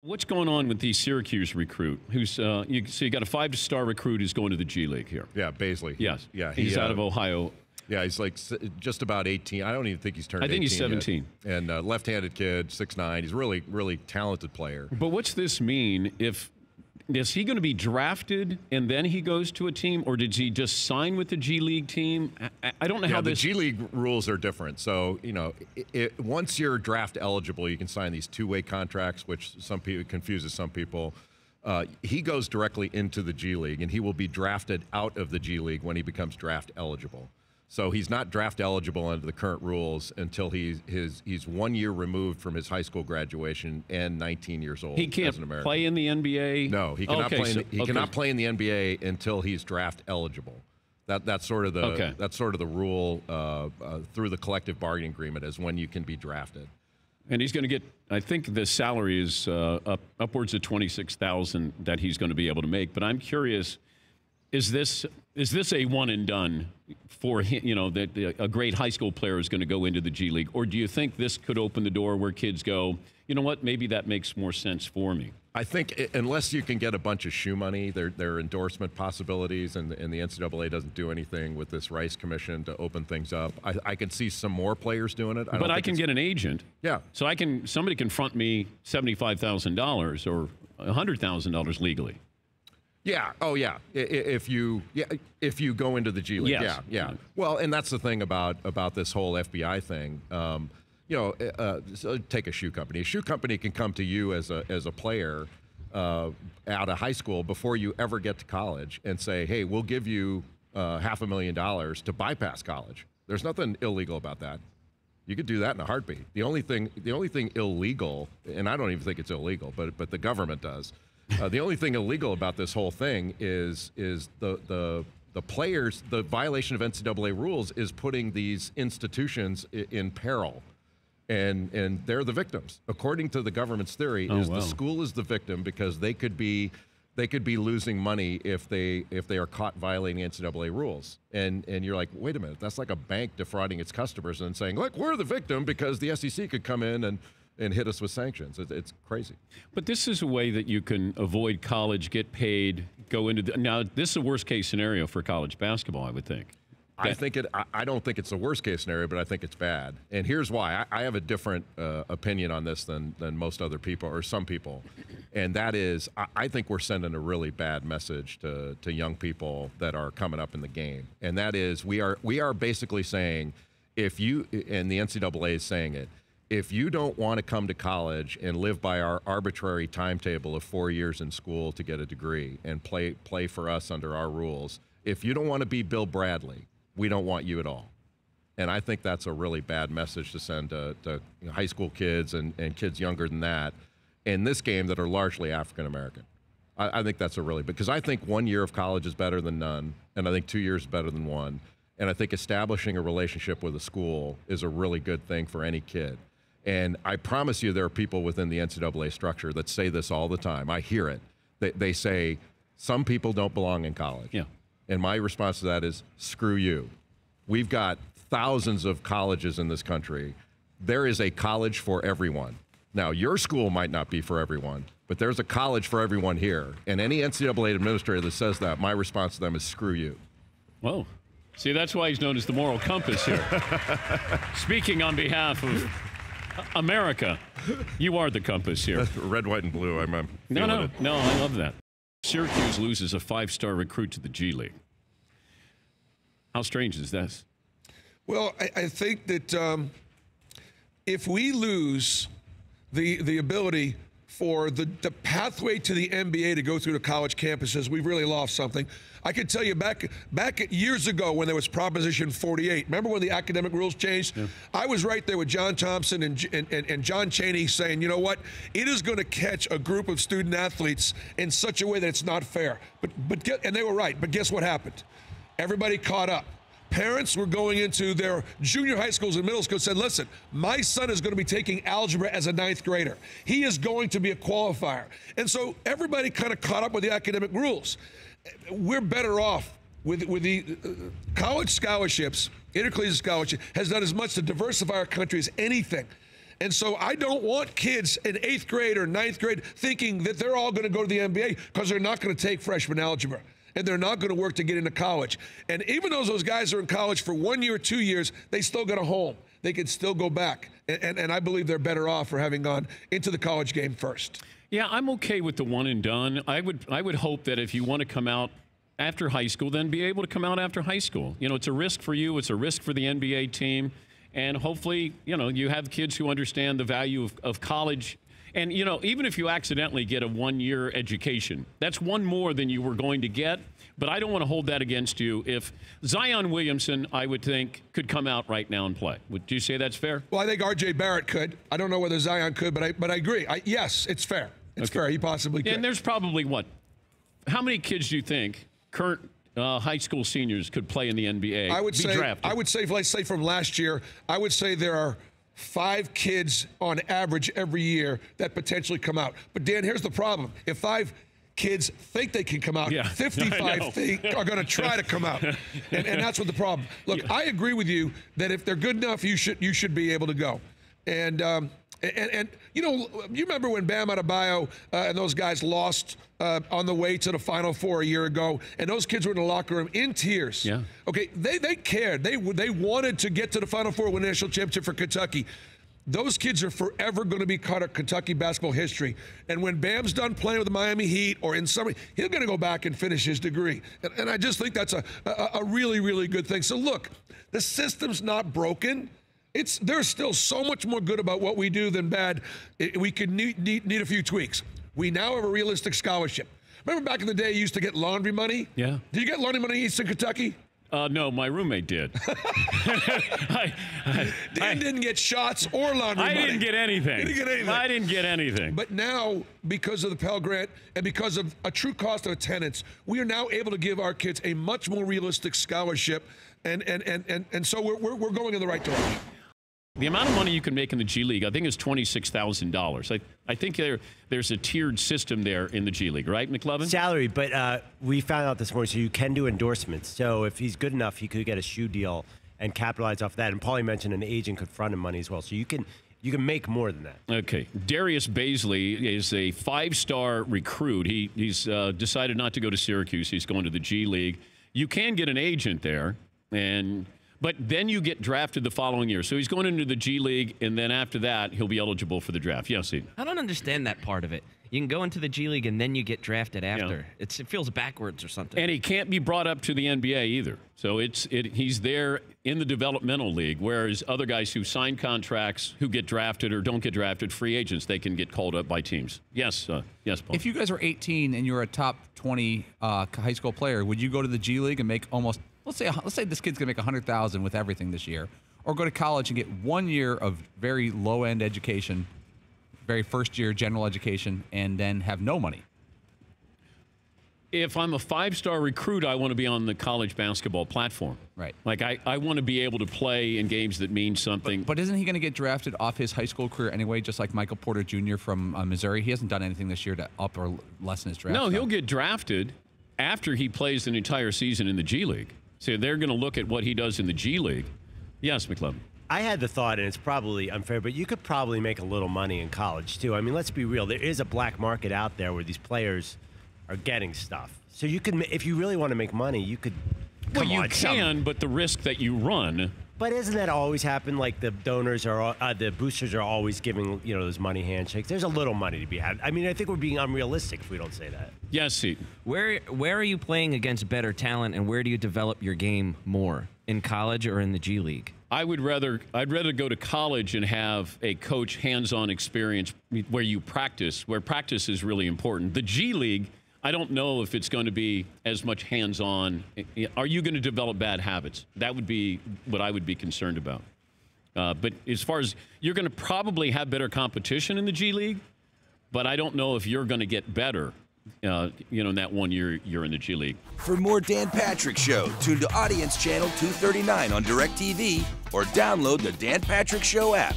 What's going on with the Syracuse recruit? Who's so you got a 5-star recruit who's going to the G League here? Yeah, Baisley. Yes. Yeah, he's out of Ohio. Yeah, he's like just about 18. I don't even think he's turned 18 I think he's 17. yet. And left-handed kid, 6'9". He's a really, really talented player. But what's this mean? Is he going to be drafted and then he goes to a team, or did he just sign with the G League team? I don't know how the this... G League rules are different. So, you know, once you're draft eligible, you can sign these two-way contracts, which confuses some people. He goes directly into the G League, and he will be drafted out of the G League when he becomes draft eligible. So he's not draft eligible under the current rules until he's 1 year removed from his high school graduation and 19 years old. He can't play in the NBA? No, he cannot cannot play in the NBA until he's draft eligible. That's sort of the rule through the collective bargaining agreement, is when you can be drafted. And he's going to get, I think the salary is upwards of $26,000 that he's going to be able to make. But I'm curious, is this a one and done for him? You know, that a great high school player is going to go into the G League, or do you think this could open the door where kids go, you know what, maybe that makes more sense for me? I think unless you can get a bunch of shoe money, there are endorsement possibilities, and the NCAA doesn't do anything with this Rice Commission to open things up. I can see some more players doing it. But I can get an agent. Yeah. So somebody can front me $75,000 or $100,000 legally. Yeah. Oh, yeah. If you go into the G League. Yes. Yeah. Well, and that's the thing about this whole FBI thing. So take a shoe company. A shoe company can come to you as a player out of high school before you ever get to college and say, hey, we'll give you $500,000 to bypass college. There's nothing illegal about that. You could do that in a heartbeat. The only thing illegal, and I don't even think it's illegal, but the government does. The only thing illegal about this whole thing is the players. The violation of NCAA rules is putting these institutions in peril, and they're the victims. According to the government's theory, the school is the victim because they could be losing money if they are caught violating NCAA rules. And you're like, wait a minute, that's like a bank defrauding its customers and saying, look, we're the victim because the SEC could come in and hit us with sanctions. It's crazy. But this is a way that you can avoid college, get paid, go into now, this is a worst-case scenario for college basketball, I would think. I don't think it's the worst-case scenario, but I think it's bad. And here's why. I have a different opinion on this than most other people, or some people. And that is, I think we're sending a really bad message to young people that are coming up in the game. And that is, we are basically saying, if you, and the NCAA is saying it, if you don't want to come to college and live by our arbitrary timetable of 4 years in school to get a degree and play for us under our rules, if you don't want to be Bill Bradley, we don't want you at all. And I think that's a really bad message to send to high school kids and kids younger than that in this game that are largely African American. I think that's because I think 1 year of college is better than none, and I think 2 years is better than one. And I think establishing a relationship with a school is a really good thing for any kid. And I promise you there are people within the NCAA structure that say this all the time. I hear it. They say, some people don't belong in college. Yeah. And my response to that is, screw you. We've got thousands of colleges in this country. There is a college for everyone. Now, your school might not be for everyone, but there's a college for everyone here. And any NCAA administrator that says that, my response to them is, screw you. Whoa. See, that's why he's known as the moral compass here. Speaking on behalf of America, you are the compass here. Red, white, and blue. No, I love that. Syracuse loses a 5-star recruit to the G League. How strange is this? Well, I think that if we lose the ability for the pathway to the NBA to go through the college campuses, we've really lost something. I can tell you back years ago when there was Proposition 48. Remember when the academic rules changed? Yeah. I was right there with John Thompson and John Chaney saying, you know what? It is going to catch a group of student athletes in such a way that it's not fair. And they were right. But guess what happened? Everybody caught up. Parents were going into their junior high schools and middle schools and said, listen, my son is going to be taking algebra as a 9th grader. He is going to be a qualifier. And so everybody kind of caught up with the academic rules. We're better off with the college scholarships. Intercollegiate scholarship has done as much to diversify our country as anything. And so I don't want kids in 8th grade or 9th grade thinking that they're all going to go to the NBA because they're not going to take freshman algebra. And they're not going to work to get into college. And even though those guys are in college for 1 year or 2 years, they still got a home. They can still go back. And I believe they're better off for having gone into the college game first. Yeah, I'm okay with the one and done. I would hope that if you want to come out after high school, then be able to come out after high school. You know, it's a risk for you. It's a risk for the NBA team. And hopefully, you know, you have kids who understand the value of college. And, you know, even if you accidentally get a 1-year education, that's one more than you were going to get. But I don't want to hold that against you. If Zion Williamson, I would think, could come out right now and play. Would you say that's fair? Well, I think R.J. Barrett could. I don't know whether Zion could, but I agree. Yes, it's fair. It's fair. He possibly could. And there's probably, what, how many kids do you think, current high school seniors, could play in the NBA? I would say, drafted? I would say, let's say from last year, I would say there are 5 kids on average every year that potentially come out. But, Dan, here's the problem. If 5 kids think they can come out, 55 think are going to try to come out. And that's what the problem. Look, I agree with you that if they're good enough, you should be able to go. And you know, you remember when Bam Adebayo and those guys lost on the way to the Final Four a year ago, and those kids were in the locker room in tears. Yeah. Okay, they cared. They wanted to get to the Final Four, win the national championship for Kentucky. Those kids are forever going to be part of Kentucky basketball history. And when Bam's done playing with the Miami Heat or in summer, he's going to go back and finish his degree. And I just think that's a really, really good thing. So look, the system's not broken. There's still so much more good about what we do than bad. We could need a few tweaks. We now have a realistic scholarship. Remember back in the day, you used to get laundry money? Yeah. Did you get laundry money in Eastern Kentucky? No, my roommate did. Dan didn't get shots or laundry money. I didn't get anything. You didn't get anything. I didn't get anything. But now, because of the Pell Grant and because of a true cost of attendance, we are now able to give our kids a much more realistic scholarship, and so we're going in the right direction. The amount of money you can make in the G League, I think, is $26,000. I think there's a tiered system there in the G League, right, McLovin? Salary, but we found out this morning, so you can do endorsements. So if he's good enough, he could get a shoe deal and capitalize off that. And Paulie mentioned an agent could front him money as well. So you can make more than that. Okay. Darius Baisley is a 5-star recruit. He's decided not to go to Syracuse. He's going to the G League. You can get an agent there, but then you get drafted the following year. So he's going into the G League, and then after that, he'll be eligible for the draft. Yes, Eden. I don't understand that part of it. You can go into the G League, and then you get drafted after. Yeah. It feels backwards or something. And he can't be brought up to the NBA either. So he's there in the developmental league, whereas other guys who sign contracts, who get drafted or don't get drafted, free agents, they can get called up by teams. Yes, yes, Paul. If you guys are 18 and you're a top 20 high school player, would you go to the G League and make almost... Let's say this kid's gonna make $100,000 with everything this year, or go to college and get 1 year of very low-end education, very first-year general education, and then have no money. If I'm a 5-star recruit, I want to be on the college basketball platform. Right. Like I want to be able to play in games that mean something. But isn't he going to get drafted off his high school career anyway, just like Michael Porter Jr. from Missouri? He hasn't done anything this year to up or lessen his draft. No, he'll get drafted after he plays an entire season in the G League. So they're going to look at what he does in the G League. Yes, McLovin. I had the thought, and it's probably unfair, but you could probably make a little money in college, too. I mean, let's be real. There is a black market out there where these players are getting stuff. So you can, if you really want to make money, you could. Well, you can, but the risk that you run. But isn't that always happen? Like the donors are, the boosters are always giving, those money handshakes. There's a little money to be had. I mean, I think we're being unrealistic if we don't say that. Yes, Seton. Where are you playing against better talent, and where do you develop your game more, in college or in the G League? I'd rather go to college and have a coach hands-on experience where you practice, where practice is really important. The G League, I don't know if it's going to be as much hands-on. Are you going to develop bad habits? That would be what I would be concerned about. But as far as you're going to probably have better competition in the G League, but I don't know if you're going to get better, in that 1 year you're in the G League. For more Dan Patrick Show, tune to Audience Channel 239 on DirecTV or download the Dan Patrick Show app.